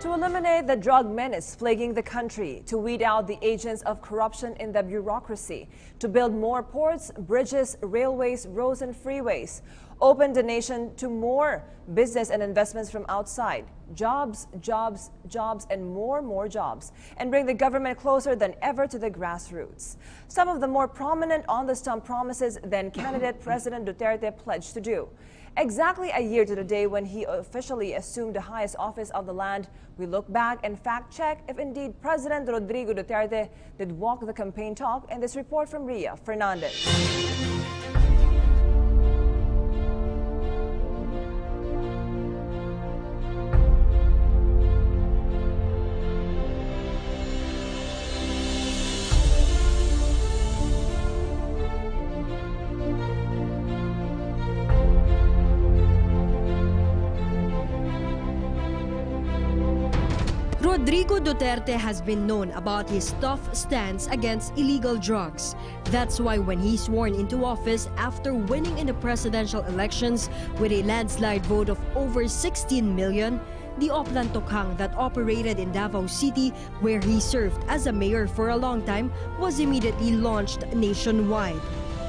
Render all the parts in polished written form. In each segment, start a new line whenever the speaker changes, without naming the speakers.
To eliminate the drug menace plaguing the country, to weed out the agents of corruption in the bureaucracy, to build more ports, bridges, railways, roads and freeways, open the nation to more business and investments from outside, jobs, jobs, jobs and more jobs, and bring the government closer than ever to the grassroots. Some of the more prominent on-the-stump promises then candidate President Duterte pledged to do. Exactly a year to the day when he officially assumed the highest office of the land, we look back and fact-check if indeed President Rodrigo Duterte did walk the campaign talk in this report from Ria Fernandez.
Rodrigo Duterte has been known about his tough stance against illegal drugs. That's why when he sworn into office after winning in the presidential elections with a landslide vote of over 16 million, the Oplan Tokhang that operated in Davao City, where he served as a mayor for a long time, was immediately launched nationwide.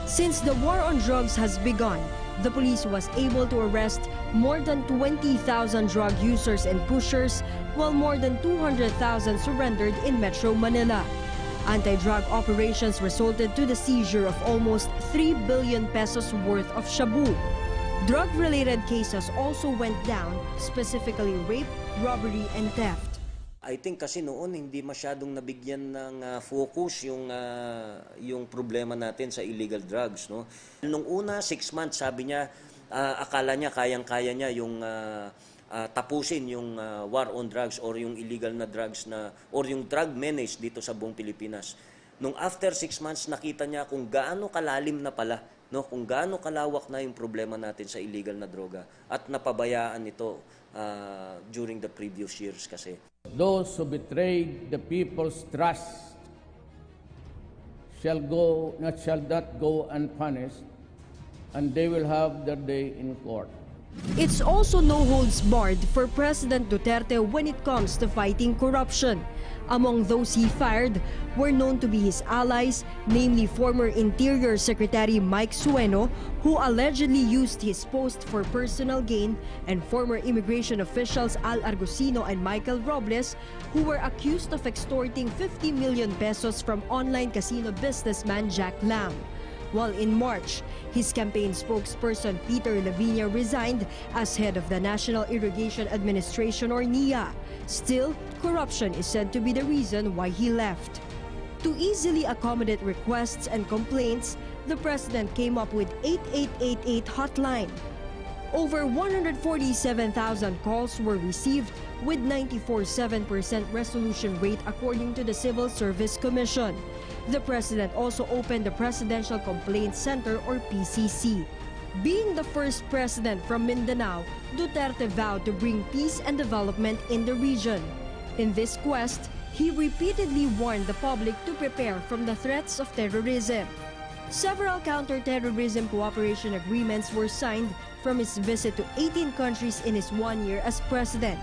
Since the war on drugs has begun, the police was able to arrest more than 20,000 drug users and pushers, while more than 200,000 surrendered in Metro Manila. Anti-drug operations resulted to the seizure of almost 3 billion pesos worth of shabu. Drug-related cases also went down, specifically rape, robbery, and theft.
I think kasi noon hindi masyadong nabigyan ng focus yung problema natin sa illegal drugs, no. Nung una 6 months sabi niya akala niya kayang-kaya niya yung tapusin yung war on drugs or yung illegal na drugs or yung drug menace dito sa buong Pilipinas. Nung after 6 months nakita niya kung gaano kalalim na pala, no, kung gaano kalawak na yung problema natin sa illegal na droga at napabayaan ito during the previous years kasi.
Those who betrayed the people's trust shall not go unpunished, and they will have their day in court.
It's also no holds barred for President Duterte when it comes to fighting corruption. Among those he fired were known to be his allies, namely former Interior Secretary Mike Sueno, who allegedly used his post for personal gain, and former immigration officials Al Argusino and Michael Robles, who were accused of extorting 50 million pesos from online casino businessman Jack Lam. While in March, his campaign spokesperson Peter Lavinia resigned as head of the National Irrigation Administration or NIA. Still, corruption is said to be the reason why he left. To easily accommodate requests and complaints, the president came up with 8888 hotline. Over 147,000 calls were received with 94.7% resolution rate according to the Civil Service Commission. The president also opened the Presidential Complaint Center or PCC. Being the first president from Mindanao, Duterte vowed to bring peace and development in the region. In this quest, he repeatedly warned the public to prepare from the threats of terrorism. Several counter-terrorism cooperation agreements were signed from his visit to 18 countries in his 1 year as president.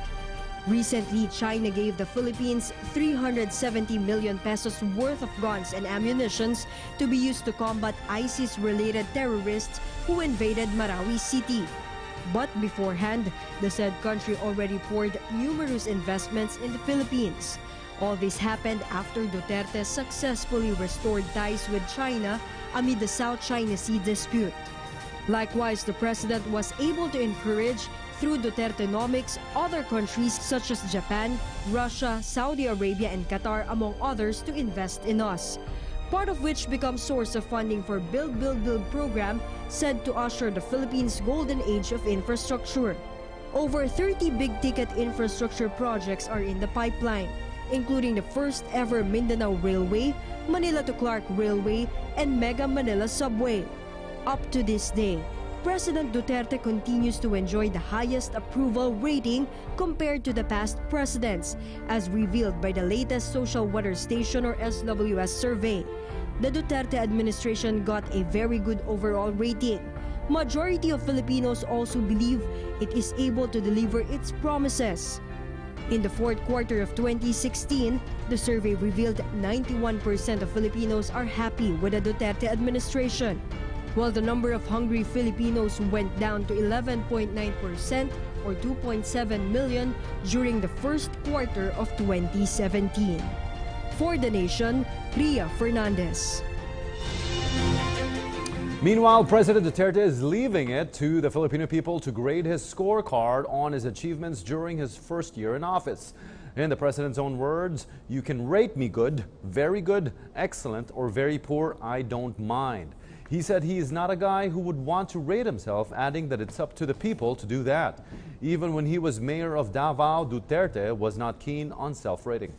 Recently, China gave the Philippines 370 million pesos worth of guns and ammunitions to be used to combat ISIS-related terrorists who invaded Marawi City. But beforehand, the said country already poured numerous investments in the Philippines. All this happened after Duterte successfully restored ties with China amid the South China Sea dispute. Likewise, the president was able to encourage, through Dutertenomics, other countries such as Japan, Russia, Saudi Arabia, and Qatar, among others, to invest in us, part of which becomes source of funding for Build, Build, Build program said to usher the Philippines' golden age of infrastructure. Over 30 big-ticket infrastructure projects are in the pipeline, including the first-ever Mindanao Railway, Manila to Clark Railway, and Mega Manila Subway. Up to this day, President Duterte continues to enjoy the highest approval rating compared to the past presidents, as revealed by the latest Social Weather Station or SWS survey. The Duterte administration got a very good overall rating. Majority of Filipinos also believe it is able to deliver its promises. In the fourth quarter of 2016, the survey revealed 91% of Filipinos are happy with the Duterte administration, while the number of hungry Filipinos went down to 11.9% or 2.7 million during the first quarter of 2017. For The Nation, Ria Fernandez.
Meanwhile, President Duterte is leaving it to the Filipino people to grade his scorecard on his achievements during his first year in office. In the president's own words, "You can rate me good, very good, excellent, or very poor, I don't mind." He said he is not a guy who would want to rate himself, adding that it's up to the people to do that. Even when he was mayor of Davao, Duterte was not keen on self-rating.